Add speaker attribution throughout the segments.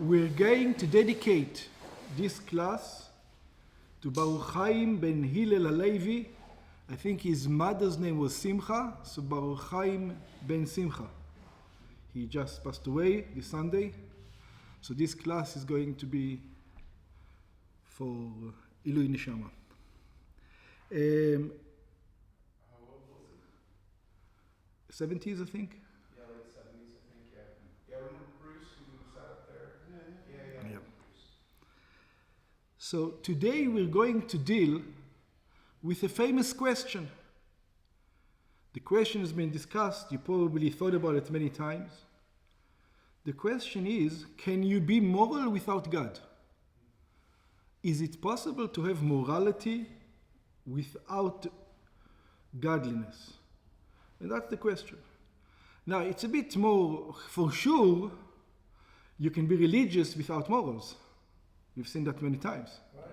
Speaker 1: We're going to dedicate this class to Baruch Chaim ben Hillel Halevi. I think his mother's name was Simcha, so Baruch Chaim ben Simcha. He just passed away this Sunday. So this class is going to be for Ilui Neshama.
Speaker 2: How old was he?
Speaker 1: 70s, I think.
Speaker 2: Yeah, late 70s, I think, yeah. Yeah, remember Bruce who sat up there? Yeah.
Speaker 1: So today we're going to deal with a famous question. The question has been discussed, you probably thought about it many times. The question is, can you be moral without God? Is it possible to have morality without godliness? And that's the question. Now, it's a bit more, for sure, you can be religious without morals. We've seen that many times.
Speaker 2: Right.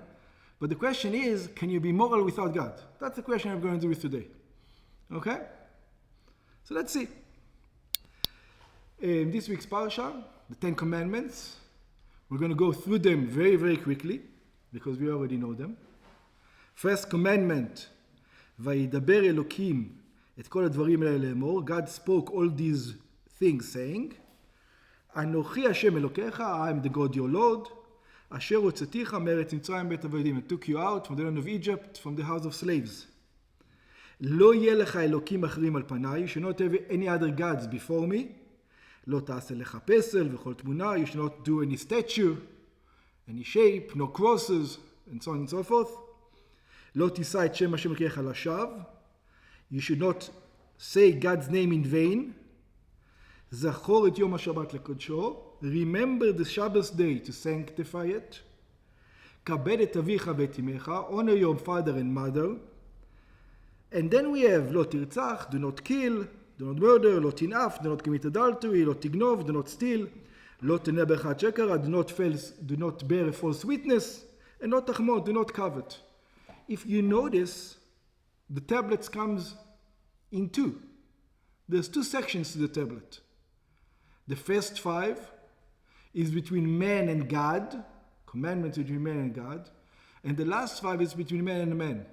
Speaker 1: But the question is, can you be moral without God? That's the question I'm going to do with today. Okay? So let's see. In this week's Parsha, the Ten Commandments, we're going to go through them very, very quickly, because we already know them. First commandment, וידבר אלוקים את כל הדברים האלה לאמור. God spoke all these things saying, אנוכי השם אלוקיך, I am the God your Lord, אשר הוצאתיך מארץ מצרים בית עבדים. I took you out from the land of Egypt, from the house of slaves. לא יהיה לך אלוקים אחרים על פניי, you should not have any other gods before me. לא תעשה לך פסל וכל תמונה, you should not do any statue, any shape, no crosses, and so on and so forth. לא תישא את שם השם אלוקיך לשווא, you should not say God's name in vain. זכור את יום השבת לקודשו, remember the Shabbos day to sanctify it. כבד את אביך ואת אמך, honor your father and mother. And then we have לא תרצח, do not kill, do not murder, לא תנאף, do not commit adultery, לא תגנוב, do not steal, לא תנה באחד שקר, do not bear a false witness, and לא תחמוד, do not covet. If you notice, the tablets comes in two. There's two sections to the tablet. The first 5 is between man and God, commandments between man and God, and the last 5 is between man and man.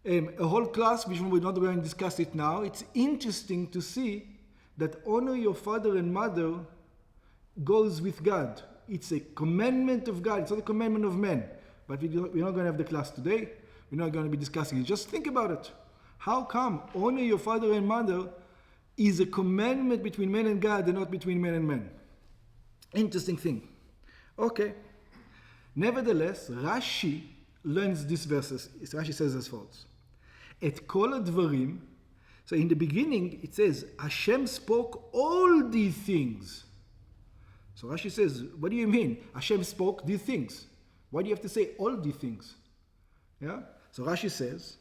Speaker 1: A whole class, which we're not going to discuss it now. It's interesting to see that honor your father and mother goes with God. It's a commandment of God. It's not a commandment of men. But we're not going to have the class today. We're not going to be discussing it. Just think about it. How come honor your father and mother is a commandment between man and God and not between man and man? Interesting thing. Okay. Nevertheless, Rashi learns these verses. Rashi says as follows. Et kol advarim. So in the beginning it says, Hashem spoke all these things. So Rashi says, what do you mean? Hashem spoke these things. Why do you have to say all these things? Yeah? So Rashi says,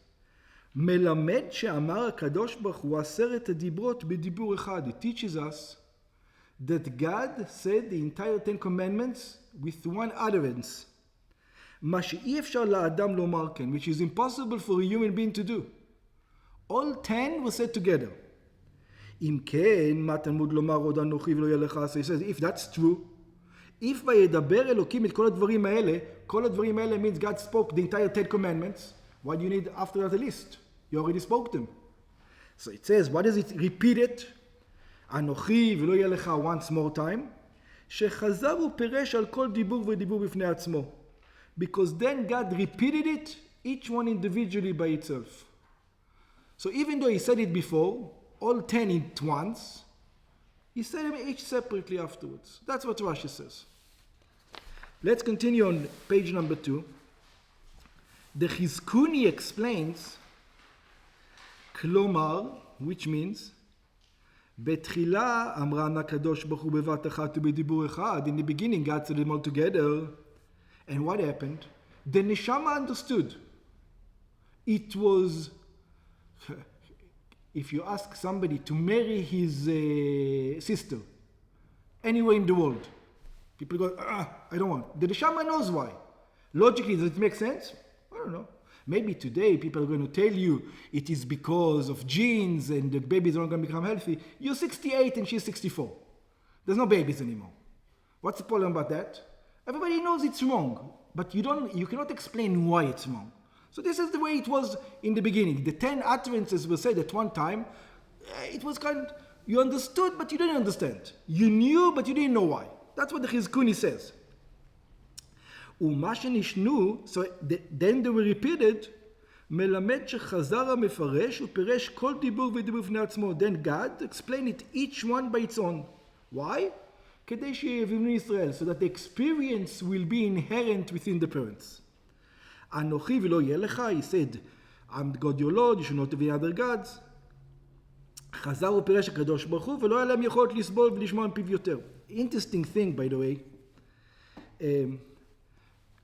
Speaker 1: מלמד שאמר הקדוש ברוך הוא 10 הדיברות בדיבור אחד. It teaches us that God said the entire 10 commandments with one utterance. מה שאי אפשר לאדם לומר כן, which is impossible for a human being to do. All 10 were said together. אם כן, מה תלמוד לומר עוד אנוכי ולא יהיה לך עשה? He says, if that's true, if וידבר אלוקים את כל הדברים האלה, כל הדברים האלה means God spoke the entire 10 commandments. Why do you need after that a list? You already spoke them. So it says, what does it repeat it? אנוכי ולא יהיה לך once more time. שחזר ופירש על כל דיבור ודיבור בפני עצמו. Because then God repeated it, each one individually by itself. So even though he said it before, all 10 at once, he said them each separately afterwards. That's what Rashi says. Let's continue on page number 2. The Chizkuni explains, כלומר, which means, בתחילה אמרן הקדוש ברוך הוא בבת אחת ובדיבור אחד. In the beginning, God said them all together. And what happened? The neshama understood. It was, if you ask somebody to marry his sister anywhere in the world, people go, I don't want. The neshama knows why. Logically, does it make sense? I don't know. Maybe today people are going to tell you it is because of genes and the babies are not going to become healthy. You're 68 and she's 64. There's no babies anymore. What's the problem about that? Everybody knows it's wrong, but you cannot explain why it's wrong. So this is the way it was in the beginning. The 10 utterances were said at one time. It was you understood, but you didn't understand. You knew, but you didn't know why. That's what the Chizkuni says. So then they were repeated. Then God explained it each one by its own. Why? So that the experience will be inherent within the parents. He said, I'm God your Lord, you should not have any other gods. Interesting thing, by the way.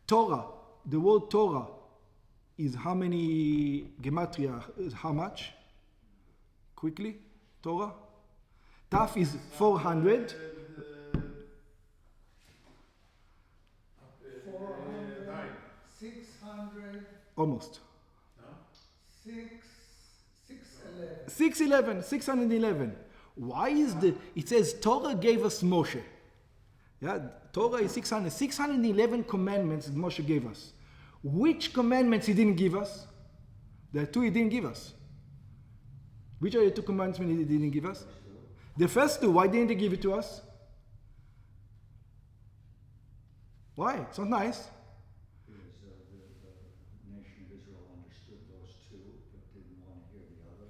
Speaker 1: Torah, the word Torah is how many gematria, how much? Quickly, Torah. Taf is 400.
Speaker 3: 600.
Speaker 1: Almost.
Speaker 2: No?
Speaker 3: 611.
Speaker 1: 611. Why is it says Torah gave us Moshe. Yeah, Torah is 600. 611 commandments that Moshe gave us. Which commandments he didn't give us? There are 2 he didn't give us. Which are the 2 commandments he didn't give us? The first 2, why didn't he give it to us? Why? It's not nice.
Speaker 4: Because the nation of Israel understood those 2, but didn't want to hear the other.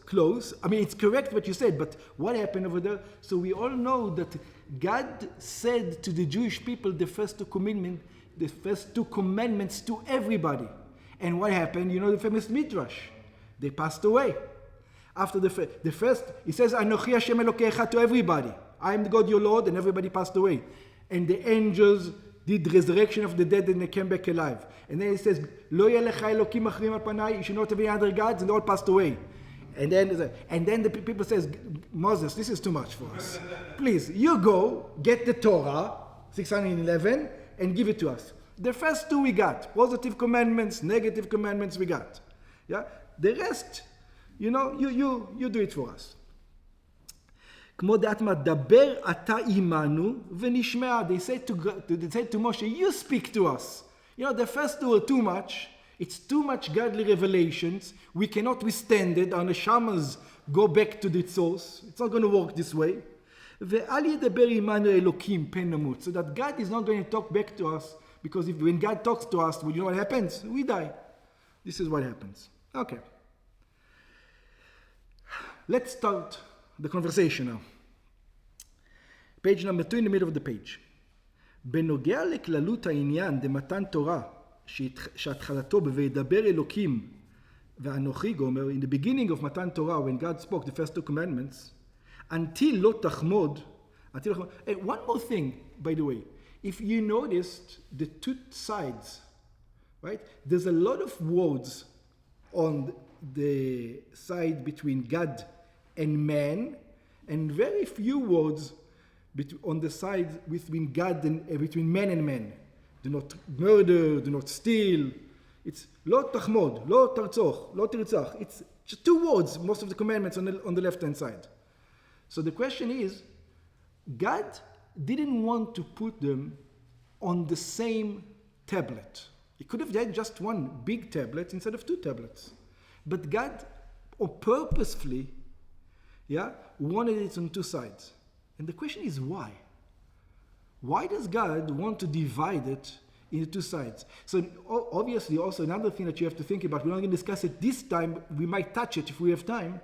Speaker 1: Close. I mean, it's correct what you said, but what happened over there? So we all know that God said to the Jewish people the first 2 commandments to everybody. And what happened? You know the famous Midrash. They passed away. After the first, he says, Anochi Hashem Elokecha to everybody. I am the God your Lord, and everybody passed away. And the angels did resurrection of the dead and they came back alive. And then he says, Lo yelecha Elokim achrim al panai, you should not have any other gods, and they all passed away. And then the people says, Moses, this is too much for us. Please, you go, get the Torah, 611, and give it to us. The first 2 we got. Positive commandments, negative commandments we got. Yeah? The rest, you do it for us. כמו דעתמה, דבר אתה עמנו ונשמע. They said to Moshe, you speak to us. The first 2 are too much. It's too much godly revelations. We cannot withstand it. Our neshamas go back to the source. It's not going to work this way. ואל ידבר עמנו אלוקים פן נמות. So that God is not going to talk back to us, because when God talks to us, well, you know what happens? We die. This is what happens. Okay. Let's start the conversation now. Page number 2 in the middle of the page. בנוגע לכללות העניין דמתן תורה, שהתחלתו ב"וידבר אלוקים ואנוכי גומר", in the beginning of Matan Torah, when God spoke the first 2 commandments, until לא תחמוד, and one more thing, by the way, if you noticed the 2 sides, right? There's a lot of words on the side between God and man, and very few words on the side between God and between man and man. Do not murder, do not steal. It's lo tachmod, lo tarzoch, lo tirtzach. It's just 2 words, most of the commandments on the left-hand side. So the question is, God didn't want to put them on the same tablet. He could have had just 1 big tablet instead of 2 tablets. But God purposefully, wanted it on 2 sides. And the question is why? Why does God want to divide it into 2 sides? So obviously also another thing that you have to think about, we're not going to discuss it this time, we might touch it if we have time.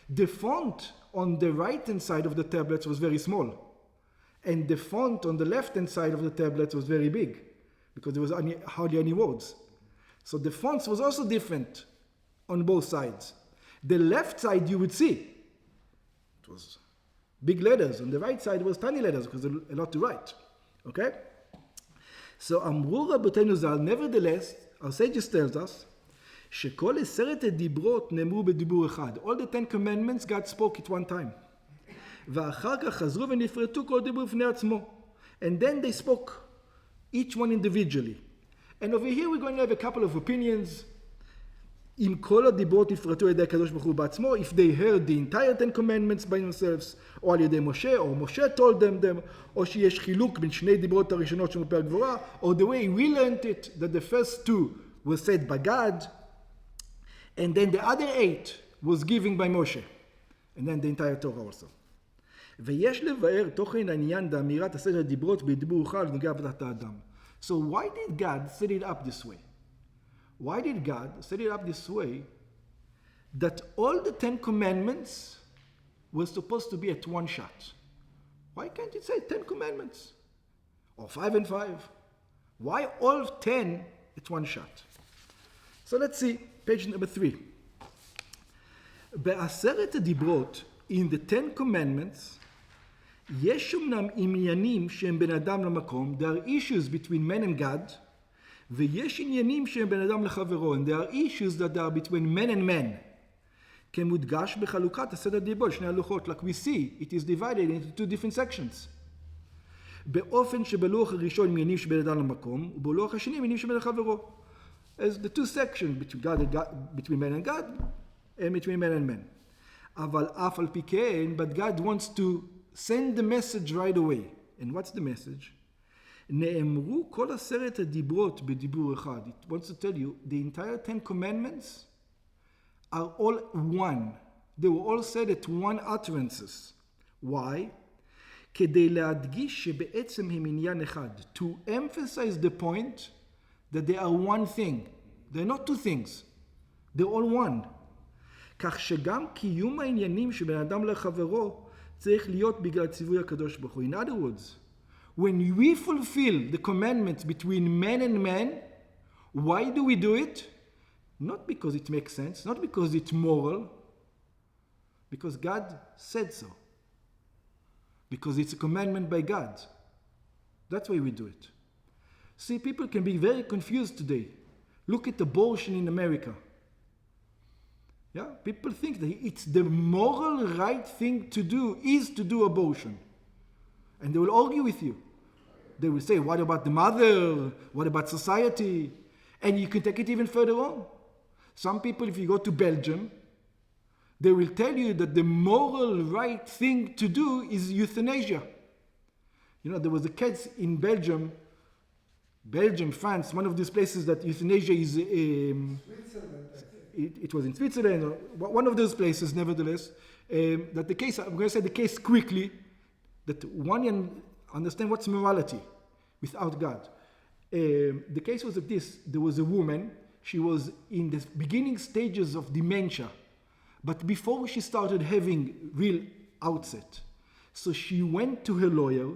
Speaker 1: The font on the right-hand side of the tablets was very small. And the font on the left-hand side of the tablets was very big, because there was hardly any words. So the fonts was also different on both sides. The left side you would see, it was big letters. On the right side was tiny letters, because there's a lot to write. Okay? So אמרו רבותינו ז"ל, nevertheless, our sages tells us, שכל 10 הדיברות נאמרו בדיבור אחד. All the 10 commandments, God spoke at one time. ואחר כך חזרו ונפרטו כל דיבור בפני עצמו. And then they spoke, each one individually. And over here we're going to have a couple of opinions. אם כל הדיברות נפרטו על ידי הקדוש ברוך הוא בעצמו, if they heard the entire 10 commandments by themselves, או על ידי משה, או משה told them, או שיש חילוק בין שני דיברות הראשונות של פרק דבורה, or the way we learned it, that the first 2 were said by God, and then the other 8 was given by Moshe, and then the entire Torah also. ויש לבאר תוכן העניין באמירת 10 הדיברות בדיבור אחד ונוגע בתחת האדם. So why did God set it up this way? Why did God set it up this way that all the 10 commandments were supposed to be at one shot? Why can't it say 10 commandments? Or 5 and 5? Why all 10 at one shot? So let's see, page number 3. בעשרת הדיברות, in the 10 commandments, יש אמנם עניינים שהם בין אדם למקום, there are issues between man and God, ויש עניינים שהם בין אדם לחברו, and there are issues that are between man and man. כמודגש בחלוקת 10 הדיברות, שני הלוחות, like we see, it is divided into 2 different sections. באופן שבלוח הראשון עניינים שבין אדם למקום, ובלוח השני עניינים שבין לחברו. As the 2 sections between man and God, and between man and man. אבל אף על פי כן, but God wants to send the message right away. And what's the message? נאמרו כל 10 הדיברות בדיבור אחד. It wants to tell you, the entire 10 commandments are all one. They were all said at one utterances. Why? כדי להדגיש שבעצם הם עניין אחד. To emphasize the point that they are one thing. They're not 2 things. They're all one. כך שגם קיום העניינים שבין אדם לחברו צריך להיות בגלל ציווי הקדוש ברוך הוא. In other words, when we fulfill the commandments between man and man, why do we do it? Not because it makes sense, not because it's moral, because God said so. Because it's a commandment by God. That's why we do it. See, people can be very confused today. Look at abortion in America. Yeah, people think that it's the moral right thing to do is to do abortion. And they will argue with you. They will say, what about the mother? What about society? And you can take it even further on. Some people, if you go to Belgium, they will tell you that the moral right thing to do is euthanasia. You know, there was a case in Belgium, France, one of these places that euthanasia is...
Speaker 3: Switzerland, I think.
Speaker 1: It was in Switzerland, or one of those places, nevertheless, that the case, I'm going to say the case quickly, that one can understand what's morality without God. The case was like this. There was a woman, she was in the beginning stages of dementia, but before she started having real outset. So she went to her lawyer,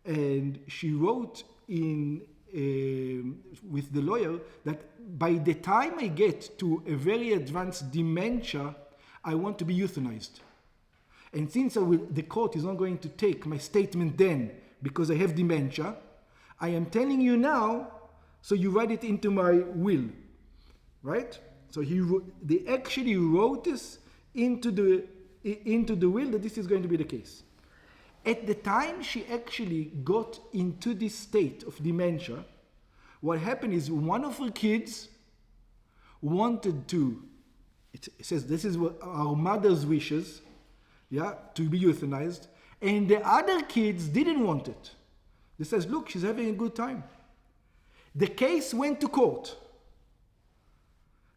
Speaker 1: and she wrote in with the lawyer that by the time I get to a very advanced dementia, I want to be euthanized. And since the court is not going to take my statement then because I have dementia, I am telling you now, so you write it into my will, right? So they actually wrote this into the will that this is going to be the case. At the time she actually got into this state of dementia, what happened is one of her kids wanted to, it says this is what our mother's wishes, yeah, to be euthanized, and the other kids didn't want it. They says, look, she's having a good time. The case went to court.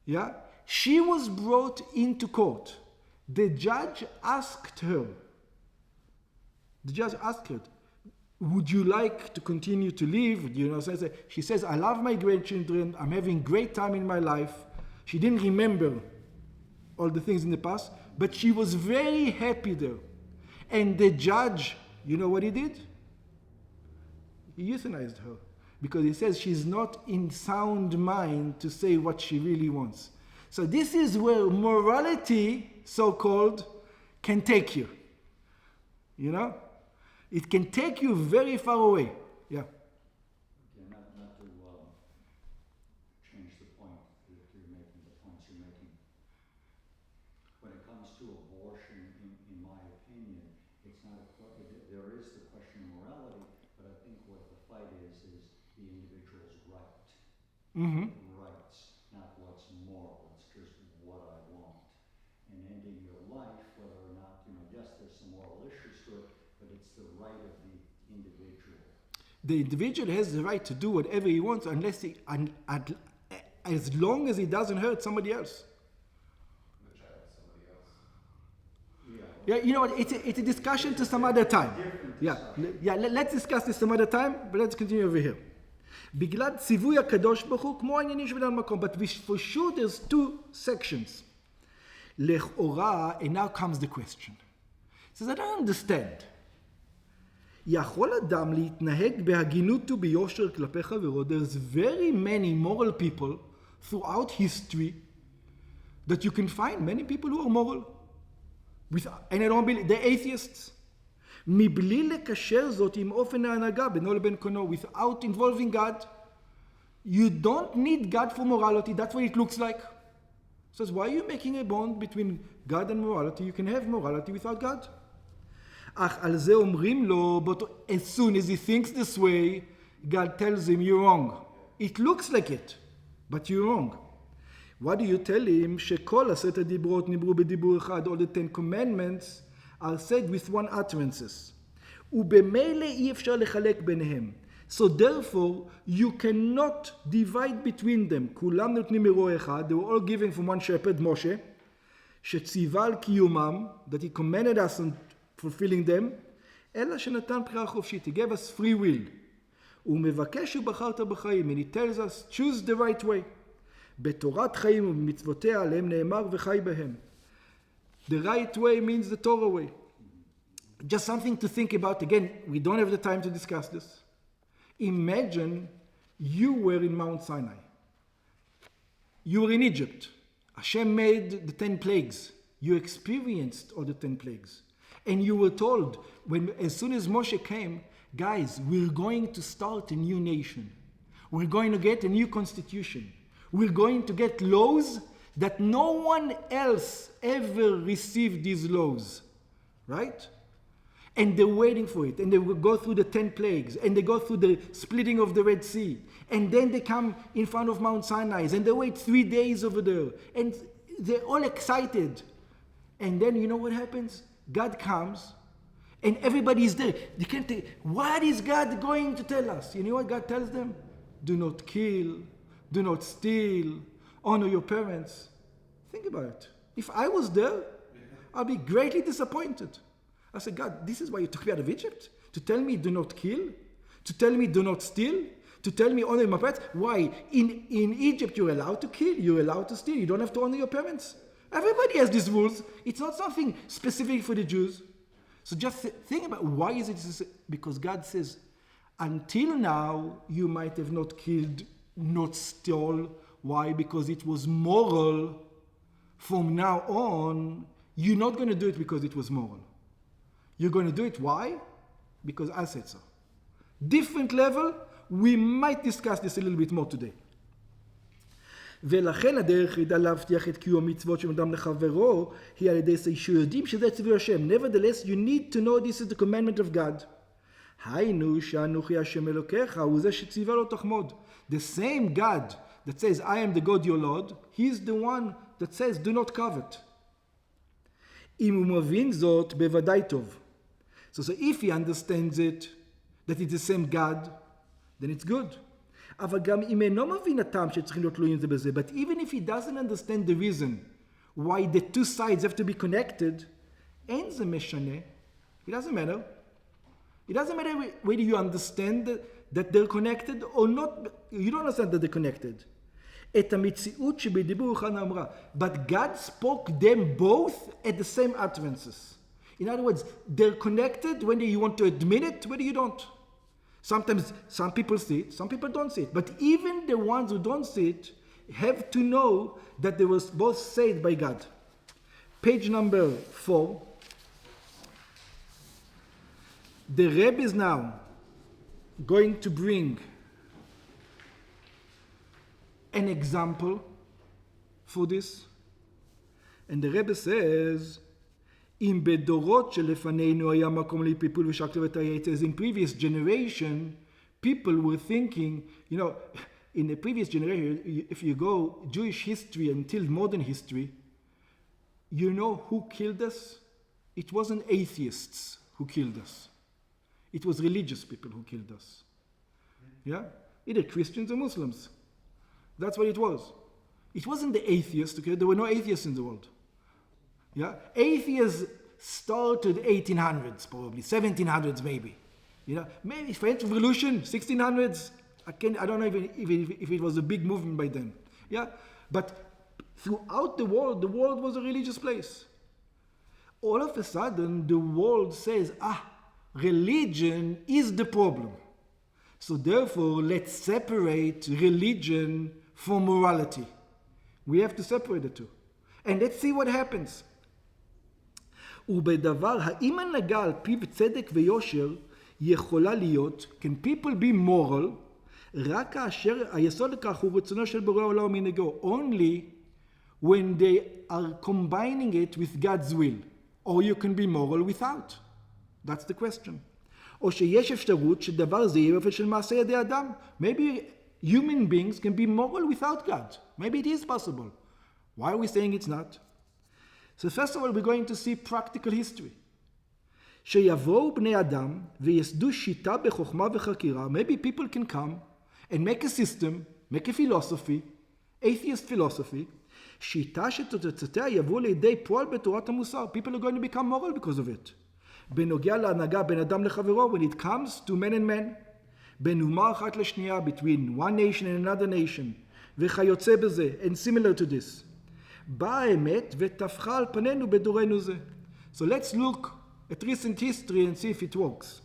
Speaker 1: Yeah, she was brought into court. The judge asked her, would you like to continue to live? You know, so she says, I love my grandchildren. I'm having great time in my life. She didn't remember all the things in the past, but she was very happy there. And the judge, you know what he did? He euthanized her because he says she's not in sound mind to say what she really wants. So this is where morality, so-called, can take you. You know? It can take you very far away. Yeah.
Speaker 4: Again, not to change the point that you're making, the points you're making. When it comes to abortion, in my opinion, it's not there is the question of morality, but I think what the fight is the individual's right.
Speaker 1: Mm-hmm.
Speaker 4: Rights, not what's moral. It's because the right of the individual.
Speaker 1: The individual has the right to do whatever he wants as long as he doesn't hurt somebody else.
Speaker 2: The child, somebody else.
Speaker 4: Yeah.
Speaker 1: Yeah, you know what? It's a discussion to some other time. Let's discuss this some other time, but let's continue over here. בגלל ציווי הקדוש ברוך הוא כמו העניינים שבן המקום, but for sure there's two sections. לכאורה, and now comes the question. He says, I don't understand. יכול אדם להתנהג בהגינות וביושר כלפי חברו? There's very many moral people throughout history that you can find many people who are moral. And I don't believe, they're atheists. מבלי לקשר זאת עם אופן ההנהגה בינו לבין קונו, without involving God. You don't need God for morality, that's what it looks like. So why are you making a bond between God and morality? You can have morality without God. אך על זה אומרים לו, but as soon as he thinks this way, God tells him, you're wrong. It looks like it, but you're wrong. What do you tell him? שכל 10 הדיברות נבראו בדיבור אחד, all the 10 commandments are said with one utterances. ובמילא אי אפשר לחלק ביניהם. So therefore, you cannot divide between them. כולם נותנים מרוע אחד, they were all given from one shepherd, משה, שציווה על קיומם, that he commanded us on fulfilling them, אלא שנתן בחירה חופשית, he gave us free will. הוא מבקש ובחרת בחיים, and he tells us, choose the right way. בתורת חיים ובמצוותיה עליהם נאמר וחי בהם. The right way means the Torah way. Just something to think about. Again, we don't have the time to discuss this. Imagine you were in Mount Sinai. You were in Egypt. Hashem made the 10 plagues. You experienced all the 10 plagues. And you were told, as soon as Moshe came, guys, we're going to start a new nation. We're going to get a new constitution. We're going to get laws that no one else ever received these laws. Right? And they're waiting for it. And they will go through the 10 plagues. And they go through the splitting of the Red Sea. And then they come in front of Mount Sinai. And they wait 3 days over there. And they're all excited. And then you know what happens? God comes. And everybody is there. They can't tell, what is God going to tell us? You know what God tells them? Do not kill. Do not steal. Honor your parents. Think about it. If I was there, I'd be greatly disappointed. I said, God, this is why you took me out of Egypt? To tell me do not kill? To tell me do not steal? To tell me honor my parents? Why? In Egypt you're allowed to kill, you're allowed to steal, you don't have to honor your parents. Everybody has these rules. It's not something specific for the Jews. So just think about why is it? Because God says, until now you might have not killed, not stole. Why? Because it was moral. From now on, you're not going to do it because it was moral. You're going to do it. Why? Because I said so. Different level, we might discuss this a little bit more today. ולכן הדרך היחידה להבטיח את קיום המצוות של אדם לחברו היא על ידי זה שיודעים שזה ציווי השם. Nevertheless, you need to know this is the commandment of God. היינו שאנוכי השם אלוקיך הוא זה שציווה לו תחמוד. The same God that says, I am the God your Lord, he's the one that says, do not covet. אם הוא מבין זאת, בוודאי טוב. So if he understands it, that it's the same God, then it's good. אבל גם אם אינו מבין הטעם שצריכים להיות תלויים זה בזה, but even if he doesn't understand the reason why the two sides have to be connected, אין זה משנה. It doesn't matter. It doesn't matter whether you understand that they're connected or not. You don't understand that they're connected. את המציאות שבדיבור אחד אמרה. But God spoke them both at the same utterances. In other words, they're connected whether you want to admit it, whether you don't. Sometimes some people see it, some people don't see it. But even the ones who don't see it have to know that they were both said by God. Page number 4. The Rebbe is now going to bring an example for this. And the Rebbe says, אם בדורות שלפנינו היה מקום לפיפול ושקלו את היעץ, as in previous generation, people were thinking, you know, in the previous generation, if you go Jewish history until modern history, you know who killed us? It wasn't atheists who killed us. It was religious people who killed us. Yeah? Either Christians or Muslims. That's what it was. It wasn't the atheists, okay? There were no atheists in the world. Yeah? Atheists started 1800s, probably, 1700s maybe. You know, maybe French Revolution, 1600s. I don't know if it was a big movement by then. Yeah? But throughout the world was a religious place. All of a sudden, the world says, religion is the problem. So therefore, let's separate religion from morality. We have to separate the two. And let's see what happens. ובדבר, האם הנהגה על פיו צדק ויושר יכולה להיות, can people be moral, רק כאשר היסוד לכך הוא רצונו של בורא עולם ומנהגו, only when they are combining it with God's will, or you can be moral without. That's the question. או שיש אפשרות שדבר זה יהיה באופן של מעשה ידי אדם. Maybe human beings can be moral without God. Maybe it is possible. Why are we saying it's not? So first of all, we're going to see practical history. שיבואו בני אדם ויסדו שיטה בחוכמה וחקירה. Maybe people can come and make a system, make a philosophy, atheist philosophy, שיטה שתוצאותיה יבואו לידי פועל בתורת המוסר. People are going to become moral because of it. בנוגע להנהגה בין אדם לחברו, when it comes to men and men, בין אומה אחת לשנייה, between one nation and another nation, וכיוצא בזה, and similar to this. באה האמת וטפחה על פנינו בדורנו זה. So let's look at recent history and see if it works.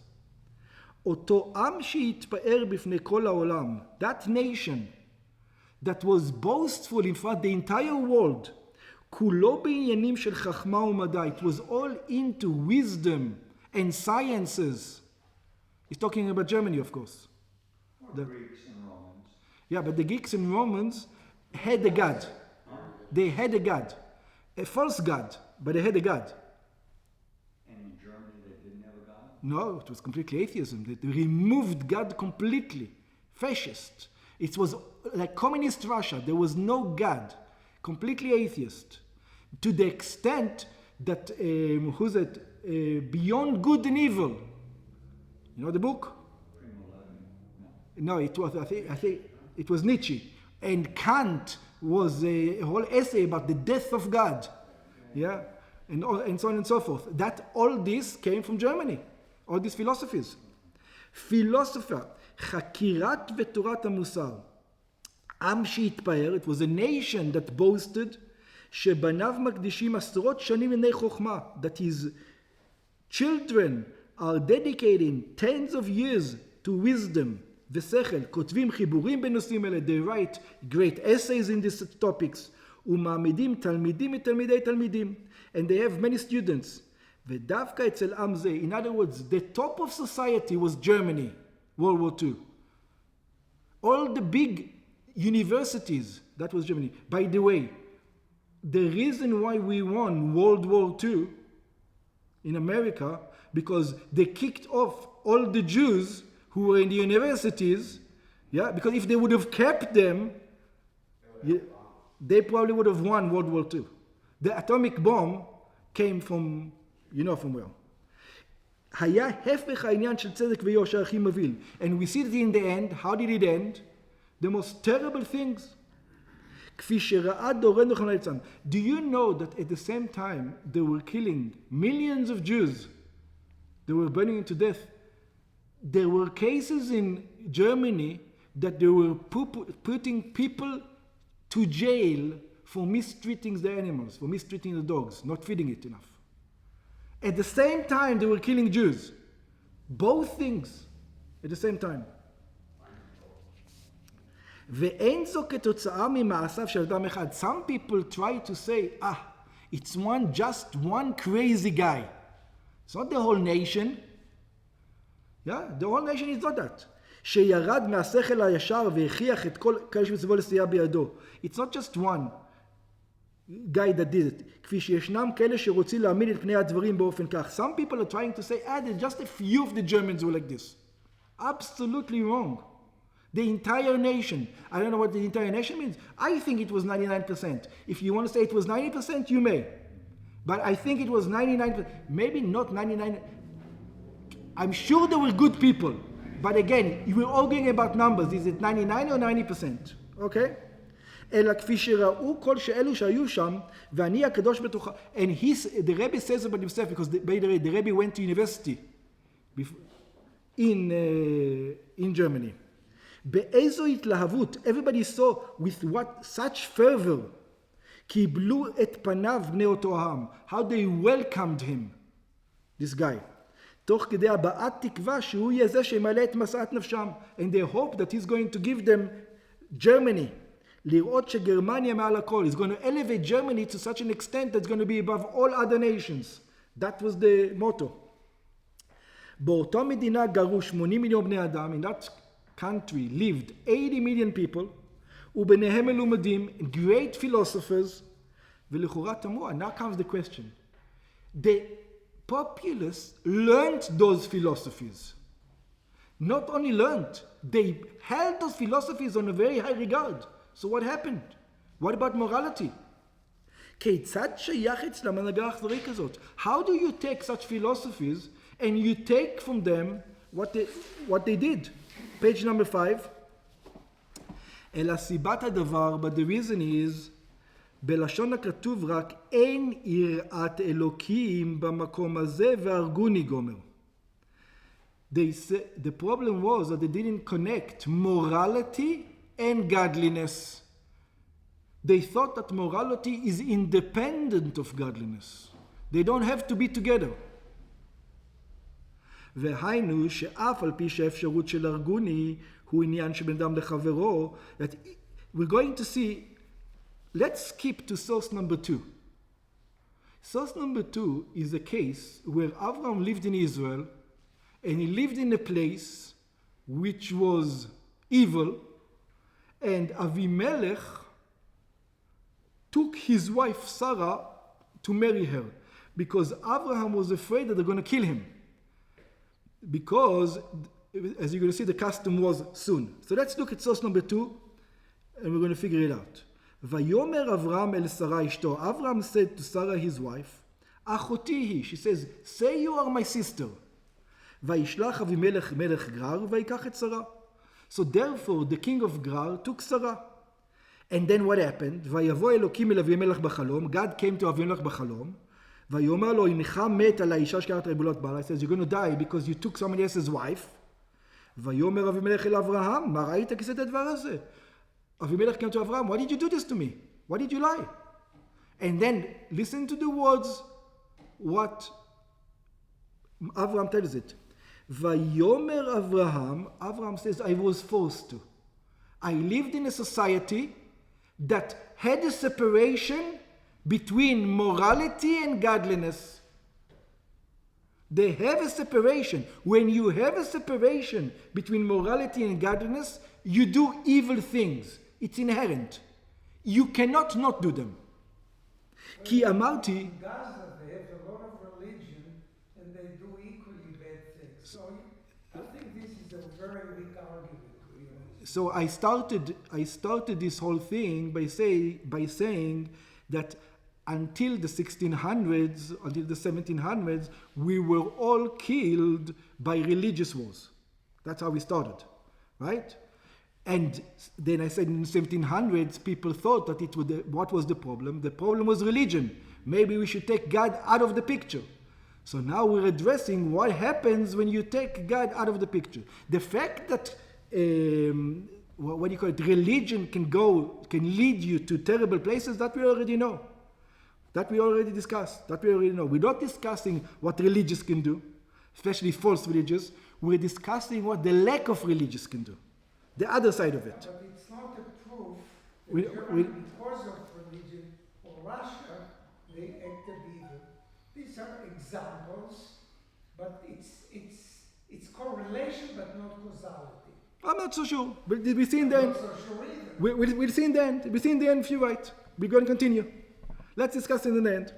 Speaker 1: אותו עם שהתפאר בפני כל העולם, that nation that was boastful in front of the entire world, כולו בעניינים של חכמה ומדע. It was all into wisdom and sciences. He's talking about Germany, of course.
Speaker 4: Or Greeks and Romans.
Speaker 1: Yeah, but the Greeks and Romans had a god. They had a god. A false god, but they had a god.
Speaker 4: And in Germany they didn't have a god?
Speaker 1: No, it was completely atheism. They removed God completely. Fascist. It was like communist Russia. There was no God. Completely atheist. To the extent that, Beyond Good and Evil. You know the book? No, it was, I think it was Nietzsche. And Kant was a whole essay about the death of God. Yeah? And so on and so forth. All this came from Germany. All these philosophies. Philosopher. חקירת ותורת המוסר. עם שהתפאר, it was a nation that boasted, שבניו מקדישים עשרות שנים לענייני חוכמה, that his children are dedicating tens of years to wisdom ושכל, כותבים חיבורים בנושאים אלה, they write great essays in these topics, ומעמידים תלמידים מתלמידי תלמידים, and they have many students. ודווקא אצל עם זה, in other words, the top of society was Germany, World War II. All the big universities, that was Germany. By the way, the reason why we won World War II in America, because they kicked off all the Jews who were in the universities, yeah, because if they would have kept them, they probably would have won World War II. The atomic bomb came from, you know from where. היה הפך העניין של צדק ויושר הכי מבהיל. And we see that in the end, how did it end? The most terrible things. כפי שראה דורנו חנן ליצן. Do you know that at the same time they were killing millions of Jews? They were burning to death. There were cases in Germany that they were putting people to jail for mistreating the animals, for mistreating the dogs, not feeding it enough. At the same time, they were killing Jews. Both things at the same time. ואין זו כתוצאה ממעשיו של אדם אחד. Some people try to say, it's just one crazy guy. It's not the whole nation. Yeah, the whole nation is not that. שירד מהשכל הישר והכריח את כל כאלה שמסביבו לסייע בידו. It's not just one guy that did it. כפי שישנם כאלה שרוצים להעמיד את פני הדברים באופן כך. Some people are trying to say, there's just a few of the Germans who are like this. Absolutely wrong. The entire nation. I don't know what the entire nation means. I think it was 99%. If you want to say it was 90%, you may. But I think it was 99%. Maybe not 99%. I'm sure they were good people. But again, you were arguing about numbers. Is it 99 or 90%? Okay? אלא כפי שראו כל שאלו שהיו שם, ואני הקדוש בתוכה. And the Rebbe says about himself, because by the way, the Rebbe went to university in Germany. באיזו התלהבות, everybody saw with what such fervor, קיבלו את פניו בני אותו העם. How they welcomed him, this guy. תוך כדי הבעת תקווה שהוא יהיה זה שימלא את משאת נפשם. And they hope that he's going to give them Germany. לראות שגרמניה מעל הכל. He's going to elevate Germany to such an extent that's going to be above all other nations. That was the motto. באותו מדינה גרו 80 מיליון בני אדם. In that country lived 80 million people. וביניהם מלומדים, great philosophers. ולכאורה תמוה, now comes the question. The populace learned those philosophies. Not only learned, they held those philosophies on a very high regard. So what happened? What about morality? כיצד שייך אצלם הנהגה האכזרית כזאת? How do you take such philosophies and you take from them what they did? Page number 5. אלא סיבת הדבר, but the reason is, בלשון הכתוב רק אין יראת אלוקים במקום הזה והרגוני גומר. The problem was that they didn't connect morality and godliness. They thought that morality is independent of godliness. They don't have to be together. והיינו שאף על פי שהאפשרות של ארגוני הוא עניין שבין אדם לחברו, that we're going to see, let's skip to source number 2. Source number 2 is a case where Abraham lived in Israel and he lived in a place which was evil, and Avimelech took his wife Sarah to marry her because Abraham was afraid that they're going to kill him. Because, as you're going to see, the custom was soon. So let's look at source number 2, and we're going to figure it out. ויאמר אברהם אל שרה אשתו. Abraham said to Sarah, his wife, אחותי היא. She says, say you are my sister. וישלח אבימלך מלך גרר ויקח את שרה. So therefore, the king of Gerar took Sarah. And then what happened? ויבוא אלוקים אל אבימלך בחלום. God came to אבימלך בחלום. ויאמר לו, הנך מת על האישה שקראת רבולות בעלה. He says, you're going to die because you took somebody else's wife. ויאמר אבימלך אל אברהם, מה ראית כיסא את הדבר הזה? אבימלך came to Abraham, why did you do this to me? Why did you lie? And then listen to the words, what Abraham tells it. ויאמר Abraham says, I was forced to. I lived in a society that had a separation between morality and godliness. They have a separation. When you have a separation between morality and godliness, you do evil things. It's inherent. You cannot not do them. כי אמרתי,
Speaker 3: In Gaza, they have a lot of religion and they do equally bad things. So I think this is a very weak argument, to be honest.
Speaker 1: so I started this whole thing by saying that until the 1600s, until the 1700s, we were all killed by religious wars. That's how we started, right? And then I said in the 1700s, people thought that what was the problem? The problem was religion. Maybe we should take God out of the picture. So now we're addressing what happens when you take God out of the picture. The fact that, religion can lead you to terrible places, that we already know. That we already discussed. That we already know. We're not discussing what religious can do, especially false religious. We're discussing what the lack of religious can do. The other side of it.
Speaker 3: But it's not a proof
Speaker 1: We-
Speaker 3: that Germany, because of religion, or Russia, they acted evil. These are examples, but it's correlation but not causality.
Speaker 1: I'm not so sure. But we see in the
Speaker 3: I'm
Speaker 1: end.
Speaker 3: not so sure either.
Speaker 1: We'll see in the end. We'll see in the end if you're right. We're going to continue. Let's discuss in the end.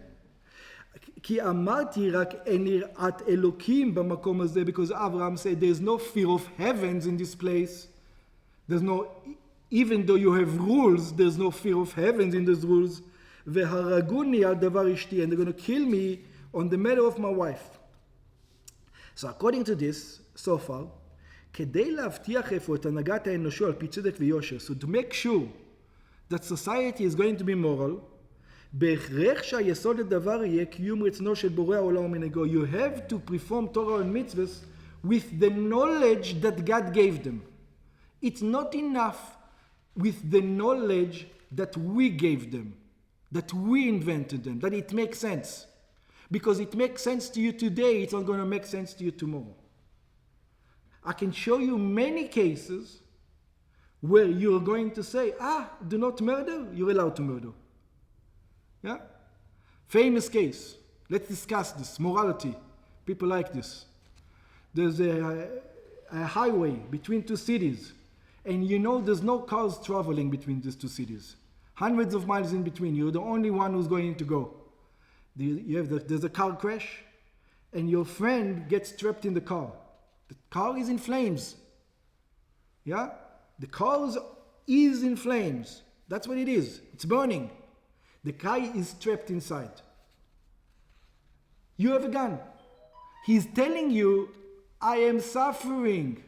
Speaker 1: כי אמרתי רק אין יראת אלוקים במקום הזה, because Abraham said there's no fear of heavens in this place. There's no, even though you have rules, there's no fear of heavens in those rules. והרגוני על דבר אשתי, and they're going to kill me on the matter of my wife. So according to this, so far, כדי להבטיח אפוא את הנהגת האנושו על פי צדק ויושר, so to make sure that society is going to be moral, בהכרח שהיסוד לדבר יהיה קיום רצונו של בורא העולם ומנהגו. You have to perform Torah and mitzvahs with the knowledge that God gave them. It's not enough with the knowledge that we gave them, that we invented them, that it makes sense. Because it makes sense to you today, it's not going to make sense to you tomorrow. I can show you many cases where you're going to say, do not murder, you're allowed to murder. Yeah? Famous case. Let's discuss this. Morality. People like this. There's a highway between two cities, and you know there's no cars traveling between these two cities. Hundreds of miles in between. You're the only one who's going to go. There's a car crash, and your friend gets trapped in the car. The car is in flames. Yeah? The car is in flames. That's what it is. It's burning. The guy is trapped inside. You have a gun. He's telling you, I am suffering.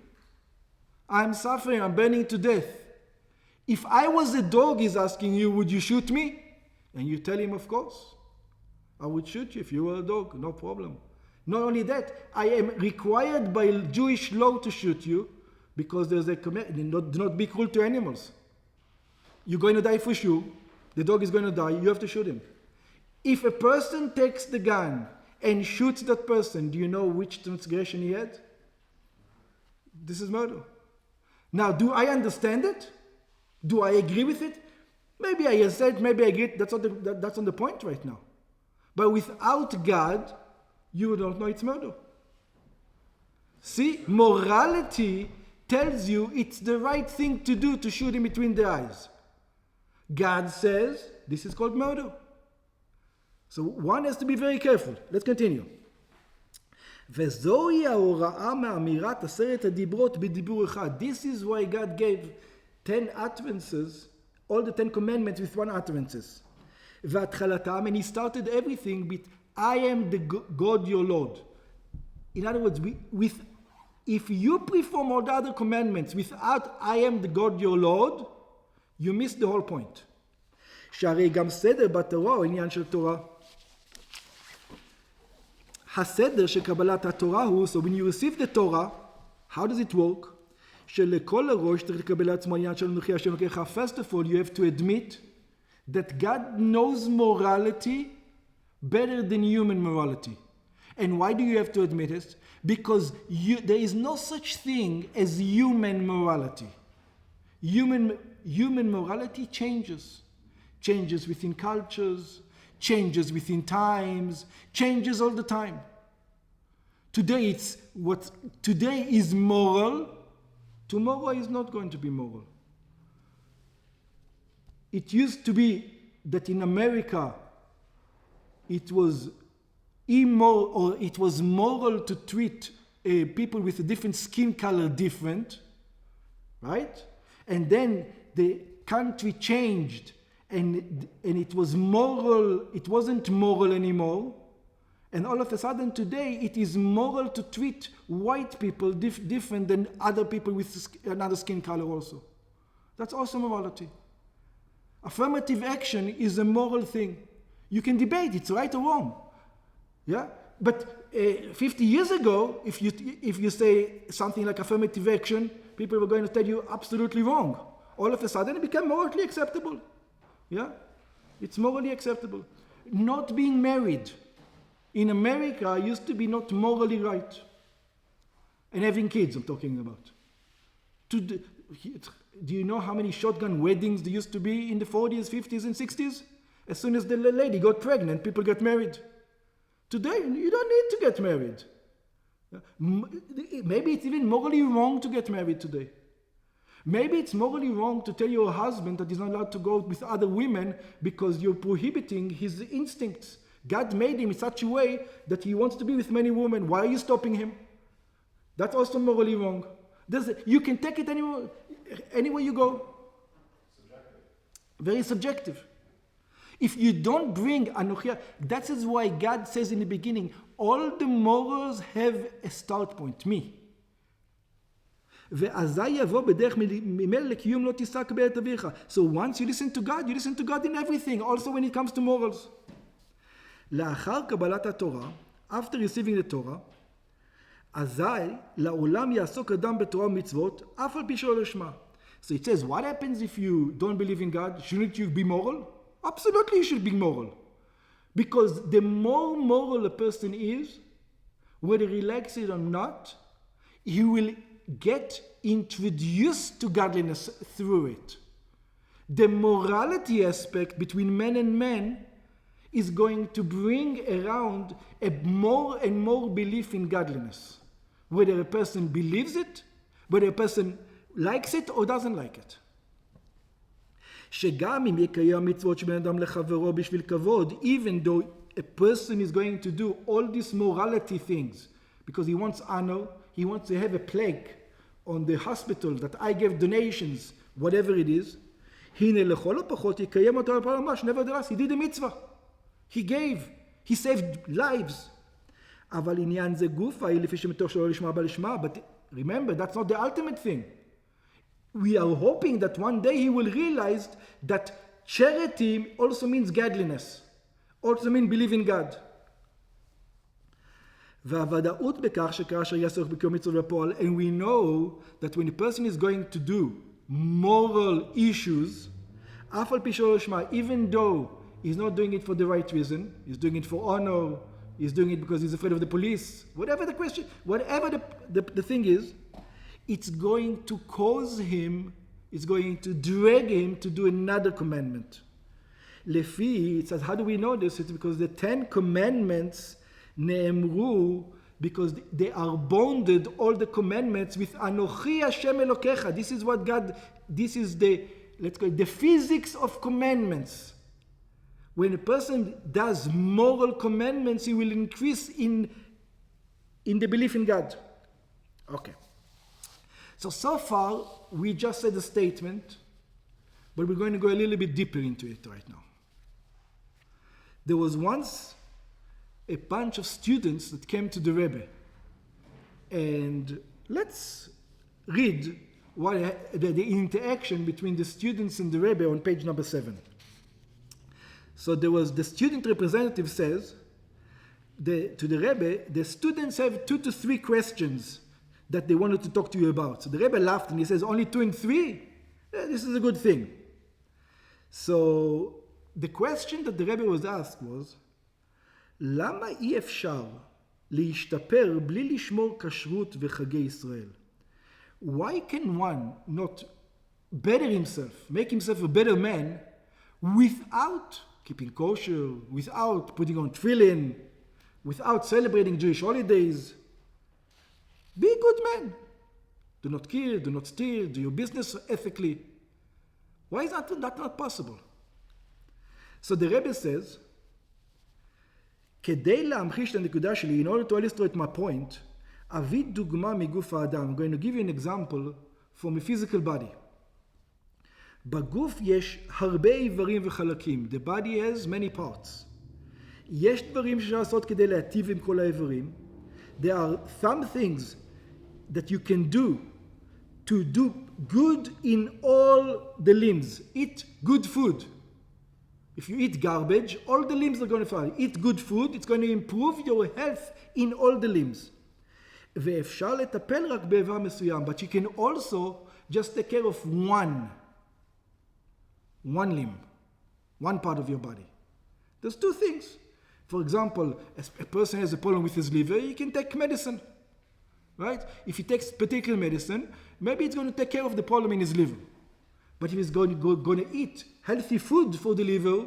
Speaker 1: I'm suffering. I'm burning to death. If I was a dog, he's asking you, would you shoot me? And you tell him, of course. I would shoot you if you were a dog. No problem. Not only that, I am required by Jewish law to shoot you because there's a command, do not be cruel to animals. You're going to die for sure. The dog is going to die. You have to shoot him. If a person takes the gun and shoots that person, do you know which transgression he had? This is murder. Now, do I understand it? Do I agree with it? Maybe I said, maybe I agree. That's on the point right now. But without God, you don't know it's murder. See, morality tells you it's the right thing to do to shoot him between the eyes. God says this is called murder. So one has to be very careful. Let's continue. וזוהי ההוראה מאמירת 10 הדיברות בדיבור אחד. This is why God gave 10 utterances, all the 10 commandments with one utterances. והתחלתם, and he started everything with I am the God your Lord. In other words, if you perform all the other commandments without I am the God your Lord, you miss the whole point. שהרי גם סדר בתורה הוא עניין של תורה. הסדר של קבלת התורה הוא, so when you receive the Torah, how does it work? שלכל הראש צריך לקבל לעצמו עניין של אנוכי השם אלוקיך. First of all, you have to admit that God knows morality better than human morality. And why do you have to admit it? Because there is no such thing as human morality. Human morality changes within cultures, changes within times, changes all the time. Today is moral, tomorrow is not going to be moral. It used to be that in America it was immoral, or it was moral to treat people with a different skin color different, right? And then the country changed, and it was moral, it wasn't moral anymore. And all of a sudden today it is moral to treat white people different than other people with another skin color also. That's also morality. Affirmative action is a moral thing. You can debate it's right or wrong. Yeah? But 50 years ago, if you say something like affirmative action, people were going to tell you absolutely wrong. All of a sudden it became morally acceptable. Yeah? It's morally acceptable. Not being married in America used to be not morally right. And having kids, I'm talking about. Do you know how many shotgun weddings there used to be in the 40s, 50s, and 60s? As soon as the lady got pregnant, people got married. Today, you don't need to get married. Maybe it's even morally wrong to get married today. Maybe it's morally wrong to tell your husband that he's not allowed to go with other women because you're prohibiting his instincts. God made him in such a way that he wants to be with many women. Why are you stopping him? That's also morally wrong. You can take it anywhere you go.
Speaker 2: Subjective.
Speaker 1: Very subjective. If you don't bring Anochia, that is why God says in the beginning, all the morals have a start point, me. ואזי יבוא בדרך ממילא לקיום לא תישא כבית אביך. So once you listen to God, you listen to God in everything, also when it comes to morals. לאחר קבלת התורה, after receiving the Torah, אזי לעולם יעסוק אדם בתורה ומצוות, אף על פי שלא לשמה. So it says, what happens if you don't believe in God? Shouldn't you be moral? Absolutely you should be moral. Because the more moral a person is, whether he likes it or not, he will get introduced to godliness through it. The morality aspect between man and man is going to bring around a more and more belief in godliness. Whether a person believes it, whether a person likes it or doesn't like it. שגם אם יקיים מצוות שבין אדם לחברו בשביל כבוד, even though a person is going to do all these morality things, because he wants honor, he wants to have a plaque on the hospital that I give donations, whatever it is, הנה לכל הפחות יקיים אותו על ממש, nevertheless, he did a mitzvah. He gave, he saved lives. אבל עניין זה גופה, היא לפי שמתוך שלא לשמה בלשמה, but remember, that's not the ultimate thing. We are hoping that one day he will realize that charity also means godliness, also means believe in God. והוודאות בכך שכאשר יעסוק בקיום מצוות בפועל, and we know that when a person is going to do moral issues, אף על פי שלא לשמה, even though he's not doing it for the right reason, he's doing it for honor, he's doing it because he's afraid of the police, whatever the question, whatever the thing is, it's going to cause him, it's going to drag him to do another commandment. לפי, it says, how do we know this? It's because the 10 commandments נאמרו, because they are bonded, all the commandments, with Anochi Hashem Elokecha. This is what God, this is the, let's call it, the physics of commandments. When a person does moral commandments, he will increase in the belief in God. Okay. So far, we just said a statement, but we're going to go a little bit deeper into it right now. There was once a bunch of students that came to the Rebbe, and let's read what the interaction between the students and the Rebbe on page number 7. So there was, the student representative says to the Rebbe, the students have 2 to 3 questions that they wanted to talk to you about. So the Rebbe laughed and he says, only 2 and 3? This is a good thing. So the question that the Rebbe was asked was, למה אי אפשר להשתפר בלי לשמור כשרות וחגי ישראל? Why can one not better himself, make himself a better man, without keeping kosher, without putting on tefillin, without celebrating Jewish holidays? Be a good man. Do not kill, do not steal, do your business ethically. Why is that not possible? So the Rebbe says, כדי להמחיש את הנקודה שלי, in order to illustrate my point, אביא דוגמה מגוף האדם. I'm going to give you an example from a physical body. בגוף יש הרבה איברים וחלקים. The body has many parts. יש דברים שאפשר לעשות כדי להטיב עם כל האיברים. There are some things that you can do to do good in all the limbs. Eat good food. If you eat garbage, all the limbs are going to fall. Eat good food, it's going to improve your health in all the limbs. ואפשר לטפל רק באיבר מסוים, but you can also just take care of one limb, one part of your body. There's 2 things. For example, a person has a problem with his liver, he can take medicine, right? If he takes particular medicine, maybe it's going to take care of the problem in his liver. But if he's going to eat healthy food for the liver,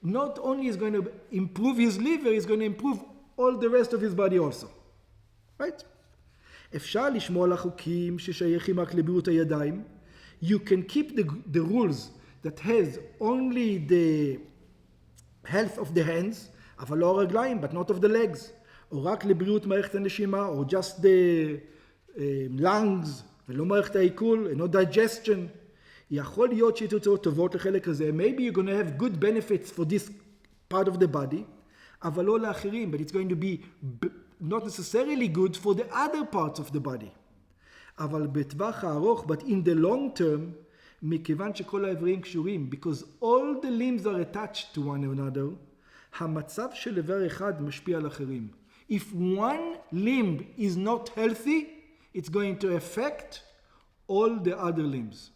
Speaker 1: not only is going to improve his liver, he's going to improve all the rest of his body also. Right? אפשר לשמור על החוקים ששייכים רק לבריאות הידיים. You can keep the rules that has only the health of the hands, אבל לא הרגליים, but not of the legs. או רק לבריאות מערכת הנשימה, or just the lungs, ולא מערכת העיכול, and no digestion. יכול להיות שיהיו תוצאות טובות לחלק הזה. Maybe you're going to have good benefits for this part of the body, אבל לא לאחרים, but it's going to be not necessarily good for the other parts of the body. אבל בטווח הארוך, but in the long term, מכיוון שכל האיברים קשורים, because all the limbs are attached to one another, המצב של איבר אחד משפיע על אחרים. If one limb is not healthy, it's going to affect all the other limbs.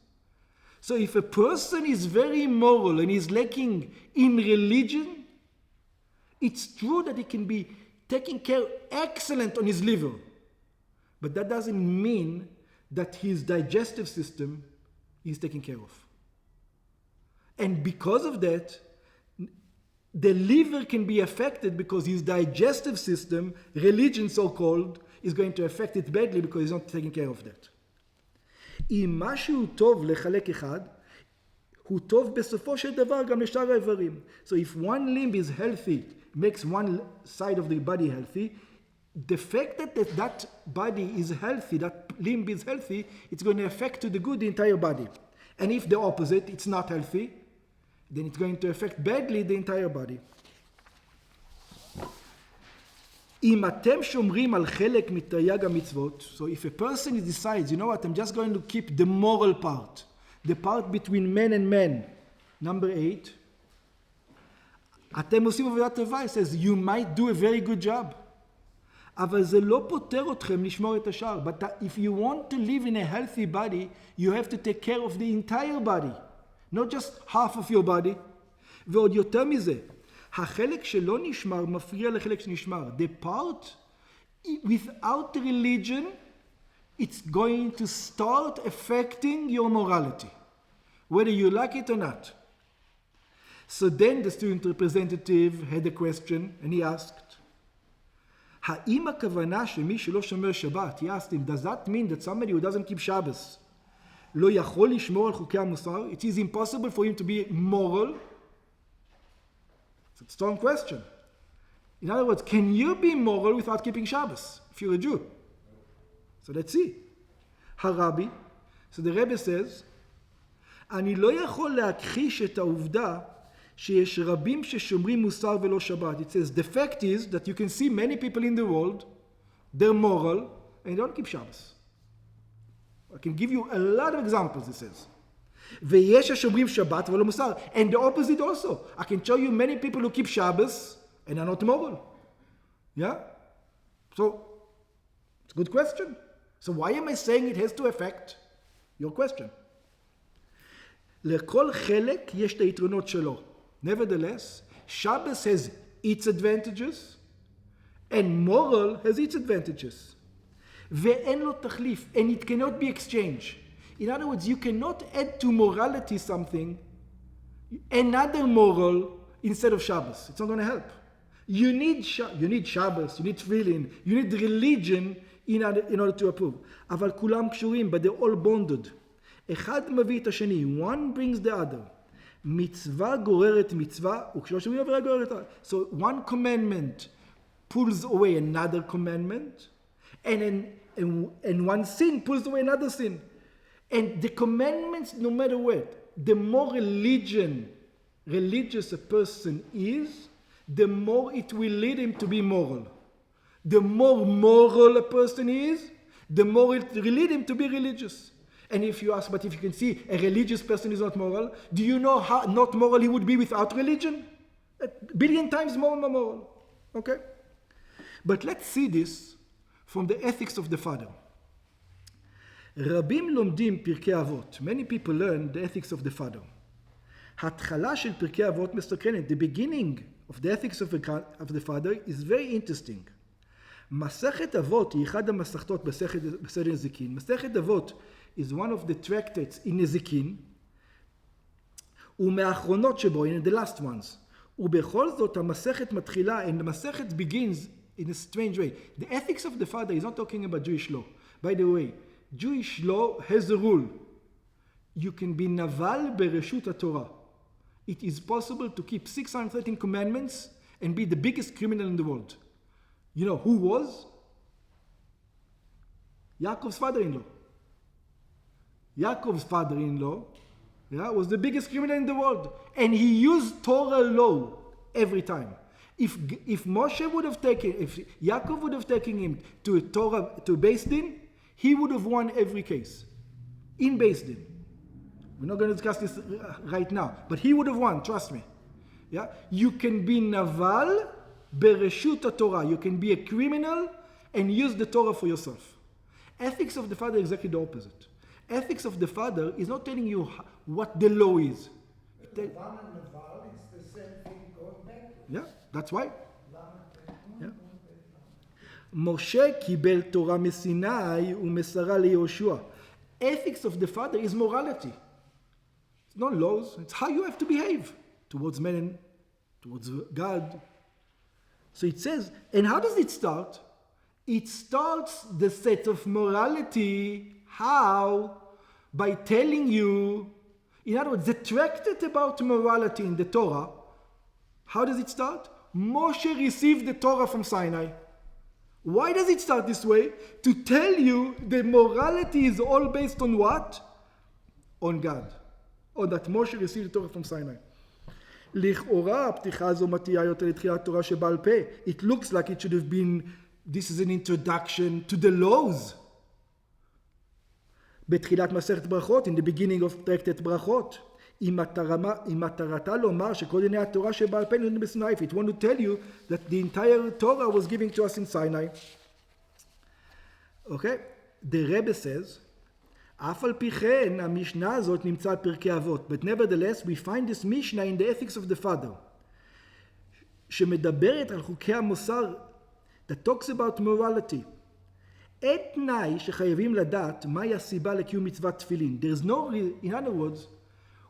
Speaker 1: So if a person is very immoral and is lacking in religion, it's true that he can be taking care excellent on his liver. But that doesn't mean that his digestive system is taken care of. And because of that, the liver can be affected because his digestive system, religion so-called, is going to affect it badly because he's not taking care of that. אם משהו טוב לחלק אחד, הוא טוב בסופו של דבר גם לשאר האיברים. So if one limb is healthy, makes one side of the body healthy, the fact that that body is healthy, that limb is healthy, it's going to affect to the good the entire body. And if the opposite, it's not healthy, then it's going to affect badly the entire body. אם אתם שומרים על חלק מתרי"ג המצוות, so if a person decides, you know what, I'm just going to keep the moral part, the part between men and men, number 8, אתם עושים עבודה טובה, it says, you might do a very good job. אבל זה לא פותר אתכם לשמור את השאר. But if you want to live in a healthy body, you have to take care of the entire body, not just half of your body. ועוד יותר מזה, החלק שלא נשמר מפריע לחלק שנשמר. The part without religion, it's going to start affecting your morality, whether you like it or not. So then the student representative had a question, and he asked, האם הכוונה שמי שלא שומר שבת, he asked him, does that mean that somebody who doesn't keep Shabbos לא יכול לשמור על חוקי המוסר? It is impossible for him to be moral? It's a strong question. In other words, can you be moral without keeping Shabbos if you're a Jew? So let's see. הרבי, so the Rebbe says, אני לא יכול להכחיש את העובדה שיש רבים ששומרים מוסר ולא שבת. It says, the fact is that you can see many people in the world, they're moral, and they don't keep Shabbos. I can give you a lot of examples, it says. ויש השומרים שבת ולא מוסר. And the opposite also. I can show you many people who keep Shabbos and are not moral. Yeah? So, it's a good question. So why am I saying it has to affect your question? לכל חלק יש את היתרונות שלו. Nevertheless, Shabbos has its advantages, and moral has its advantages. ואין לו תחליף, and it cannot be exchanged. In other words, you cannot add to morality something, another moral, instead of Shabbos. It's not going to help. You need Shabbos, you need tefillin, you need religion in order to approve. אבל כולם קשורים, but they're all bonded. אחד מביא את השני, one brings the other. מצווה גוררת מצווה, וכשלא שומעים עבירה גוררת. So one commandment pulls away another commandment, and one sin pulls away another sin. And the commandments, no matter what, the more religious a person is, the more it will lead him to be moral. The more moral a person is, the more it will lead him to be religious. And if you ask, but if you can see a religious person is not moral, do you know how not moral he would be without religion? A billion times more moral. Okay? But let's see this from the ethics of the father. רבים לומדים פרקי אבות. Many people learn the ethics of the father. התחלה של פרקי אבות מסקרנת. The beginning of the ethics of the father is very interesting. מסכת אבות היא אחד המסכתות בסדר נזיקין. מסכת אבות is one of the tractates in נזיקין, ומהאחרונות שבו, in the last ones. ובכל זאת המסכת מתחילה, and the מסכת begins in a strange way. The ethics of the father is not talking about Jewish law. By the way, Jewish law has a rule. You can be naval ברשות התורה. It is possible to keep 613 commandments and be the biggest criminal in the world. You know who was? Yaakov's father-in-law. Yaakov's father-in-law was the biggest criminal in the world. And he used Torah law every time. If Moshe would have taken, if Yaakov would have taken him to Beis Din, he would have won every case. In Beis Din. We're not going to discuss this right now, but he would have won, trust me. Yeah? You can be naval bereshut Torah. You can be a criminal and use the Torah for yourself. Ethics of the Father is exactly the opposite. Ethics of the Father is not telling you what the law is.
Speaker 3: Lavan and Naval is the same thing going back.
Speaker 1: Yeah, that's why. Yeah. Moshe קיבל תורה מסיני ומסרה ליהושע. Ethics of the Father is morality. It's not laws. It's how you have to behave towards men and towards God. So it says, and how does it start? It starts the set of morality. How? By telling you, in other words, the tractate about morality in the Torah. How does it start? Moshe received the Torah from Sinai. Why does it start this way? To tell you the morality is all based on what? On God. Or that Moshe received the Torah from Sinai. לכאורה, הפתיחה הזו מתאימה יותר לתחילת תורה שבעל פה. It looks like it should have been, this is an introduction to the laws. בתחילת מסכת ברכות, in the beginning of tractate ברכות. אם מטרתה לומר שכל דיני התורה שבעל פה ניתנו בסיני, if it want to tell you that the entire Torah was given to us in Sinai. Okay? The Rebbe says, אף על פי כן, המשנה הזאת נמצא בפרקי אבות. But nevertheless, we find this Mishnah in the ethics of the Father, שמדברת על חוקי המוסר, that talks about morality. את תנאי שחייבים לדעת מהי הסיבה לקיום מצוות תפילין. There is no, in other words,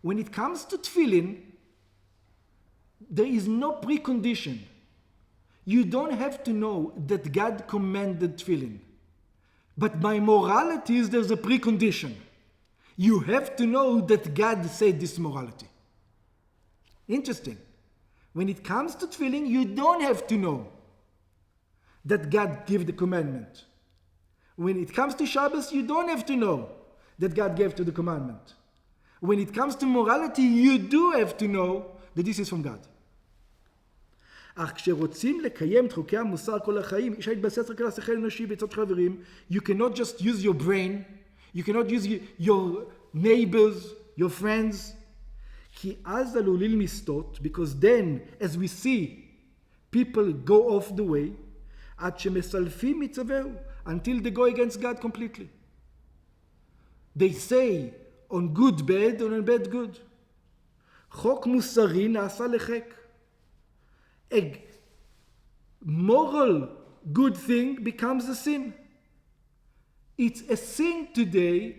Speaker 1: when it comes to tefillin, there is no precondition. You don't have to know that God commanded tefillin. But by moralities, there's a precondition. You have to know that God said this morality. Interesting. When it comes to tefillin, you don't have to know that God gave the commandment. When it comes to Shabbos, you don't have to know that God gave to the commandment. When it comes to morality, you do have to know that this is from God. אך כשרוצים לקיים את חוקי המוסר כל החיים, איש ההתבסס רק על השכל האנושי בעצות חברים, you cannot just use your brain, you cannot use your neighbors, your friends, כי אז עלולים לסטות, because then, as we see, people go off the way, עד שמסלפים מצוהו, until they go against God completely. They say, on good bad, on bad good. חוק מוסרי נעשה לחק. A moral good thing becomes a sin. It's a sin today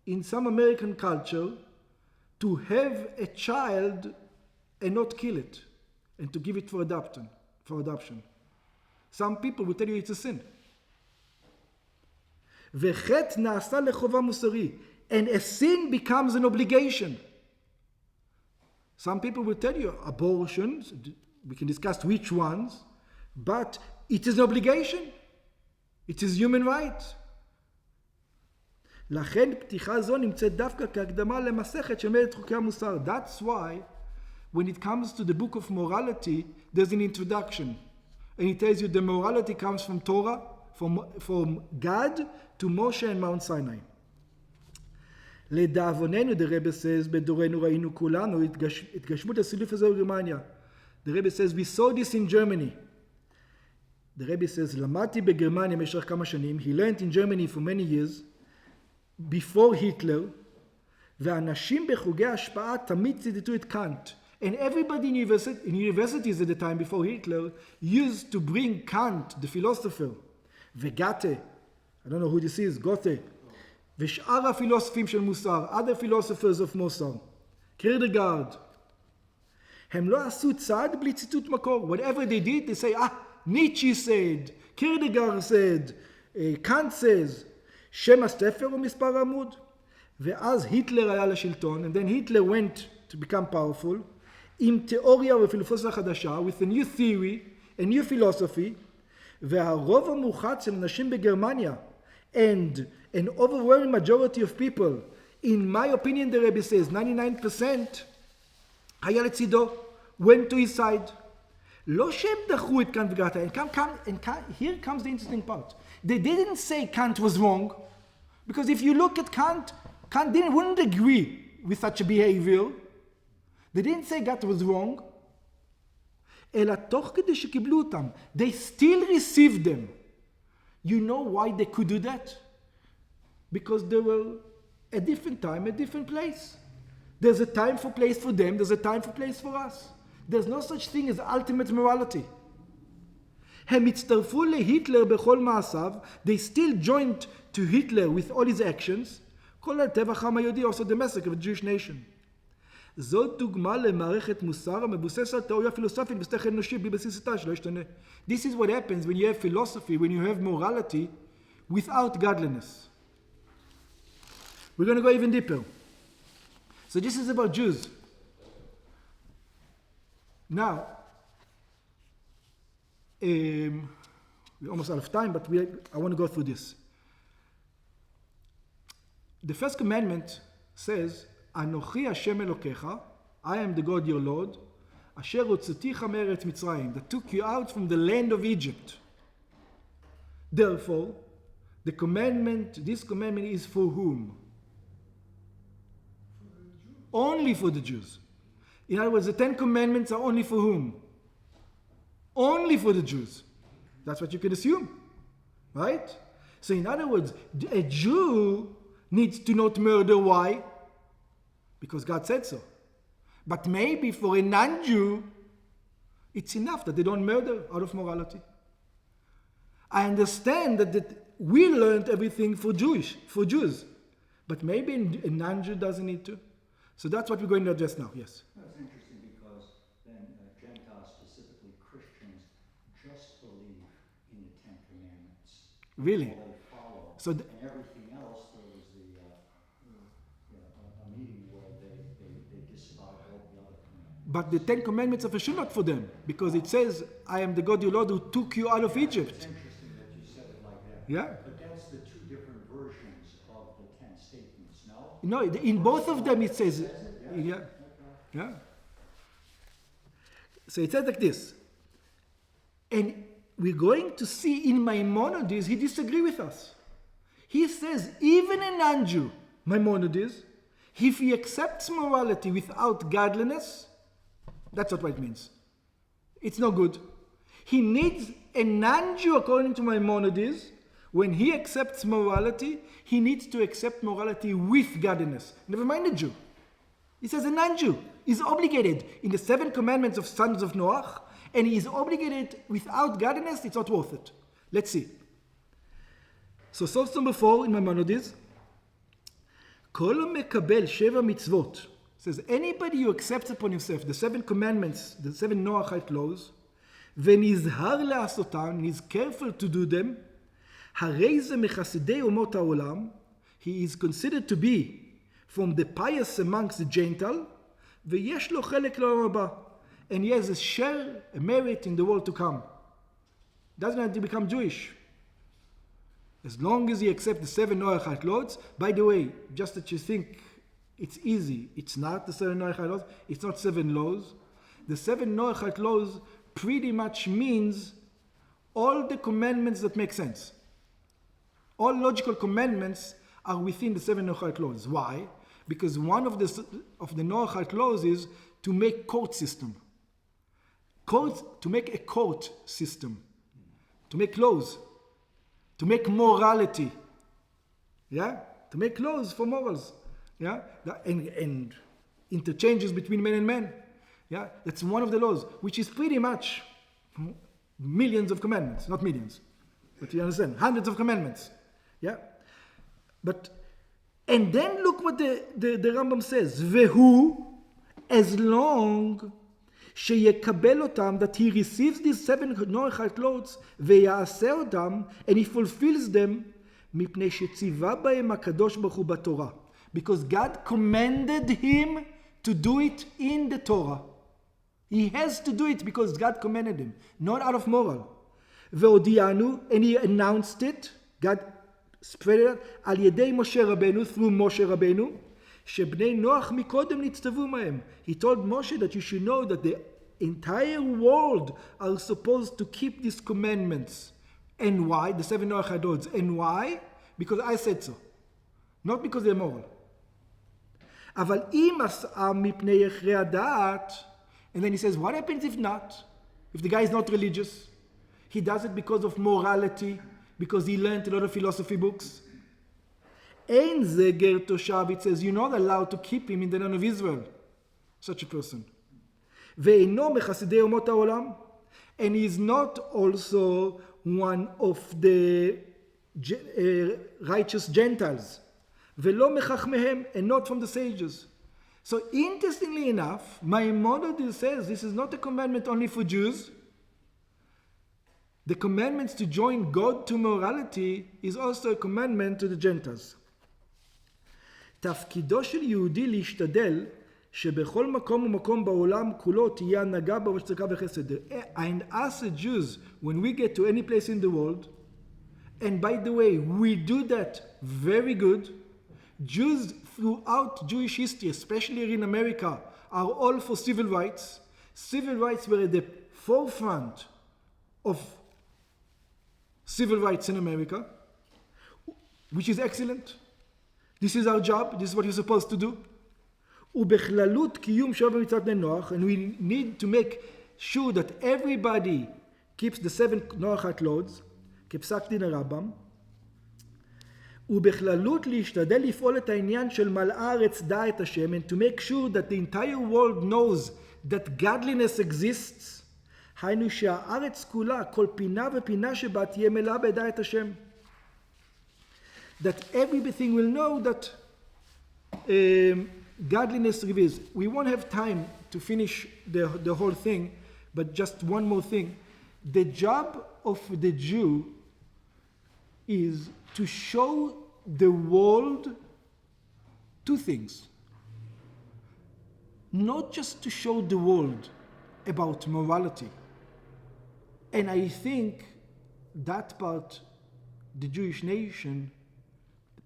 Speaker 1: in some American culture to have a child and not kill it and to give it for adoption. Some people will tell you it's a sin. וחטא נעשה לחובה מוסרי. And a sin becomes an obligation. Some people will tell you abortions, we can discuss which ones, but it is an obligation. It is human right. לכן פתיחה זו נמצאת דווקא כהקדמה למסכת שמלמדת חוקי המוסר. That's why when it comes to the book of morality, there's an introduction. And it tells you the morality comes from Torah, from God to Moshe and Mount Sinai. לדאבוננו, the Rebbe says, בדורנו ראינו כולנו, התגשמות הסילוף הזה בגרמניה. The Rebbe says, we saw this in Germany. The Rebbe says, למדתי בגרמניה במשך כמה שנים, he learned in Germany for many years, before Hitler, ואנשים בחוגי ההשפעה תמיד ציטטו את קאנט. And everybody in universities at the time, before Hitler, used to bring Kant, the philosopher, וגתה, I don't know who this is, Goethe, ושאר הפילוסופים של מוסר, other philosophers of מוסר, קירדגארד, הם לא עשו צעד בלי ציטוט מקור. Whatever they did, they say, Nietzsche said, Kierkegaard said, Kant says, שם הספר הוא מספר עמוד. ואז היטלר היה לשלטון, and then Hitler went to become powerful, עם תיאוריה ופילוסופיה חדשה, with a new theory, a new philosophy, והרוב המוחץ של אנשים בגרמניה, and an overwhelming majority of people, in my opinion, the Rebbe says, 99%, היה לצידו, went to his side. לא שהם דחו את קאנט וגתה, here comes the interesting part. They didn't say Kant was wrong, because if you look at Kant wouldn't agree with such a behavior. They didn't say Gata was wrong, אלא תוך כדי שקיבלו אותם, they still received them. You know why they could do that? Because they were a different time, a different place. There's a time for place for them, there's a time for place for us. There's no such thing as ultimate morality. הם הצטרפו להיטלר בכל מעשיו, they still joined to Hitler with all his actions, כולל טבח העם היהודי, also the massacre of the Jewish nation. זאת דוגמה למערכת מוסר המבוסס על תיאוריה פילוסופית ושכל אנושי בלי בסיס איתה שלא ישתנה. This is what happens when you have philosophy, when you have morality without godliness. We're going to go even deeper. So this is about Jews. Now, we're almost out of time, but I want to go through this. The first commandment says, Anochi Hashem Elokecha, I am the God your Lord, Asher hotzaticha me'eretz Mitzrayim, that took you out from the land of Egypt. Therefore, this commandment is for whom? Only for the Jews. In other words, the 10 commandments are only for whom? Only for the Jews. That's what you can assume, right? So in other words, a Jew needs to not murder. Why? Because God said so. But maybe for a non-Jew, it's enough that they don't murder out of morality. I understand that we learned everything for Jews, but maybe a non-Jew doesn't need to. So that's what we're going to address now. Yes.
Speaker 4: That's interesting because then Gentiles, specifically Christians, just believe in the 10 Commandments.
Speaker 1: Really?
Speaker 4: All they follow.
Speaker 1: So
Speaker 4: and everything else, there was a meeting where they disavowed all the other commandments.
Speaker 1: but the 10 commandments are for sure not for them, because it says, I am the God your Lord who took you out of Egypt.
Speaker 4: It's interesting that you said it like that.
Speaker 1: Yeah.
Speaker 4: But that's the two different versions of the 10 statements, no?
Speaker 1: No, in both of them it says, yeah. Yeah. So it says like this. And we're going to see in Maimonides, he disagrees with us. He says, even a non-Jew, Maimonides, if he accepts morality without godliness, that's not what it means. It's no good. He needs a non-Jew, according to Maimonides, when he accepts morality, he needs to accept morality with godliness. Never mind a Jew. He says a non-Jew is obligated in the 7 commandments of sons of Noach, and he is obligated without godliness, it's not worth it. Let's see. So source number 4 in Maimonides, Kol mekabel 7 mitzvot, says anybody who accepts upon himself the 7 commandments, the 7 Noachite laws, ונזהר לעשותם, and is careful to do them, הרי זה מחסידי אומות העולם, he is considered to be from the pious amongst the Gentile, ויש לו חלק לעולם הבא, and he has a share, a merit in the world to come. Doesn't have to become Jewish. As long as he accepts the 7 Noachite laws, by the way, just that you think it's easy, it's not the 7 Noachite laws, it's not 7 laws. The 7 Noachite laws pretty much means all the commandments that make sense. All logical commandments are within the 7 Noachite laws. Why? Because one of the Noachite laws is to make court system. To make a court system. To make laws. To make morality. Yeah? To make laws for morals. Yeah? And interchanges between men and men. Yeah? That's one of the laws, which is pretty much millions of commandments. Not millions. But you understand? Hundreds of commandments. Yeah? And then look what the Rambam says. Vehu, as long שיקבל אותם, that he receives these 7 Noachite laws, ויעשה אותם, and he fulfills them, מפני שציווה בהם הקדוש ברוך הוא בתורה. Because God commanded him to do it in the Torah. He has to do it because God commanded him, not out of moral. והודיענו, and he announced it, God spread it על ידי משה רבנו, through משה רבנו, שבני נוח מקודם נצטוו מהם. He told Moshe that you should know that entire world are supposed to keep these commandments. And why? The 7 Noach Adolts. And why? Because I said so. Not because they're moral. אבל אם עשה מפני יחרי הדעת, and then he says, what happens if not? If the guy is not religious? He does it because of morality, because he learned a lot of philosophy books. אין זה גר תושב, it says, you're not allowed to keep him in the land of Israel. Such a person. ואינו מחסידי אומות העולם, and he is not also one of the righteous Gentiles. ולא מחכמיהם, and not from the sages. So interestingly enough, Maimonides says this is not a commandment only for Jews. The commandments to join God to morality is also a commandment to the Gentiles. תפקידו של יהודי להשתדל שבכל מקום ומקום בעולם כולו תהיה הנהגה בו וצדקה וחסד. And us as Jews, when we get to any place in the world, and by the way, we do that very good. Jews throughout Jewish history, especially in America, are all for civil rights. Civil rights were at the forefront of civil rights in America, which is excellent. This is our job. This is what you're supposed to do. ובכללות קיום שבע מצוות בני נוח, and we need to make sure that everybody keeps the 7 נוחת loads, כפסק דין הרמב"ם. ובכללות להשתדל לפעול את העניין של מלאה הארץ דע את השם, and to make sure that the entire world knows that godliness exists, היינו שהארץ כולה, כל פינה ופינה שבה תהיה מלאה בדע את השם. That everything will know that godliness reveals. We won't have time to finish the whole thing, but just one more thing. The job of the Jew is to show the world 2 things. Not just to show the world about morality. And I think that part, the Jewish nation,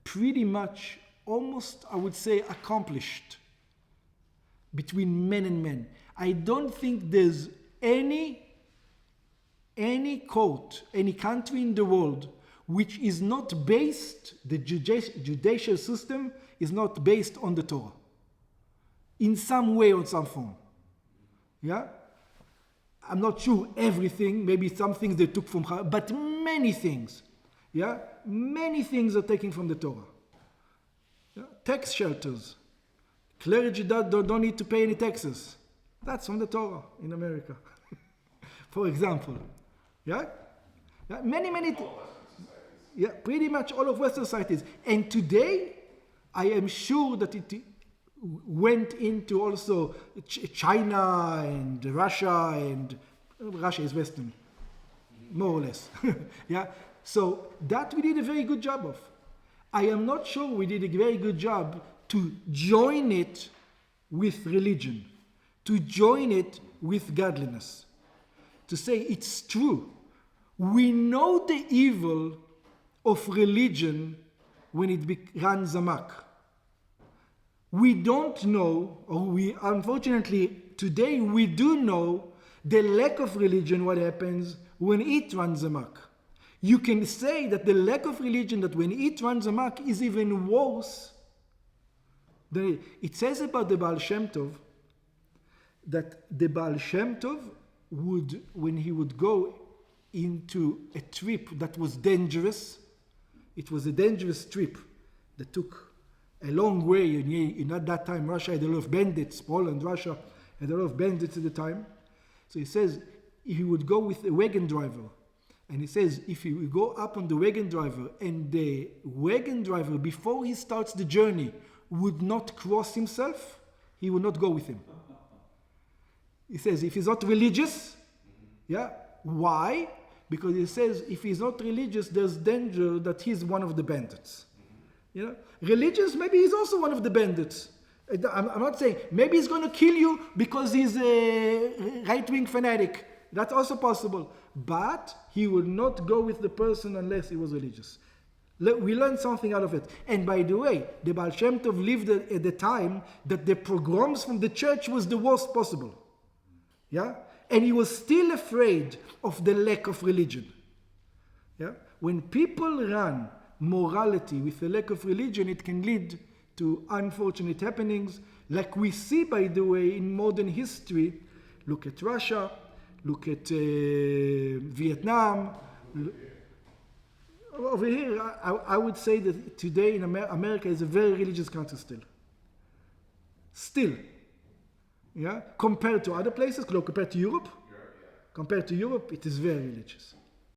Speaker 1: pretty much, almost, I would say, accomplished between men and men. I don't think there's any court, any country in the world which is not based, the judicial system is not based on the Torah. In some way or some form. Yeah? I'm not sure everything, maybe some things they took from her, but many things. Yeah? Many things are taken from the Torah. Yeah? Tax shelters. Clergy don't need to pay any taxes. That's from the Torah in America. For example. Yeah? Yeah? Many yeah, pretty much all of Western societies. And today, I am sure that it went into also China and Russia, and Russia is Western, more or less. Yeah? So that we did a very good job of. I am not sure we did a very good job to join it with religion, to join it with godliness, to say it's true. We know the evil of religion when it runs amok. We don't know, or we unfortunately today we do know the lack of religion, what happens when it runs amok. You can say that the lack of religion, that when it runs amok, is even worse. It says about the Baal Shem Tov that the Baal Shem Tov would, when he would go into a trip that was dangerous, it was a dangerous trip that took a long way, and at that time Russia had a lot of bandits, Poland, Russia had a lot of bandits at the time. So he says he would go with a wagon driver. And he says, if he would go up on the wagon driver, and the wagon driver, before he starts the journey, would not cross himself, he would not go with him. He says, if he's not religious, yeah, why? Because he says, if he's not religious, there's danger that he's one of the bandits. You know, religious, maybe he's also one of the bandits. I'm not saying, maybe he's going to kill you because he's a right-wing fanatic. That's also possible. But he would not go with the person unless he was religious. We learned something out of it. And by the way, the Baal Shem Tov lived at the time that the pogroms from the church was the worst possible. Yeah? And he was still afraid of the lack of religion. Yeah? When people run morality with a lack of religion, it can lead to unfortunate happenings, like we see, by the way, in modern history. Look at Russia, look at Vietnam. Over here, I would say that today in America is a very religious country still. Still. Yeah? Compared to other places, compared to Europe, it is very religious.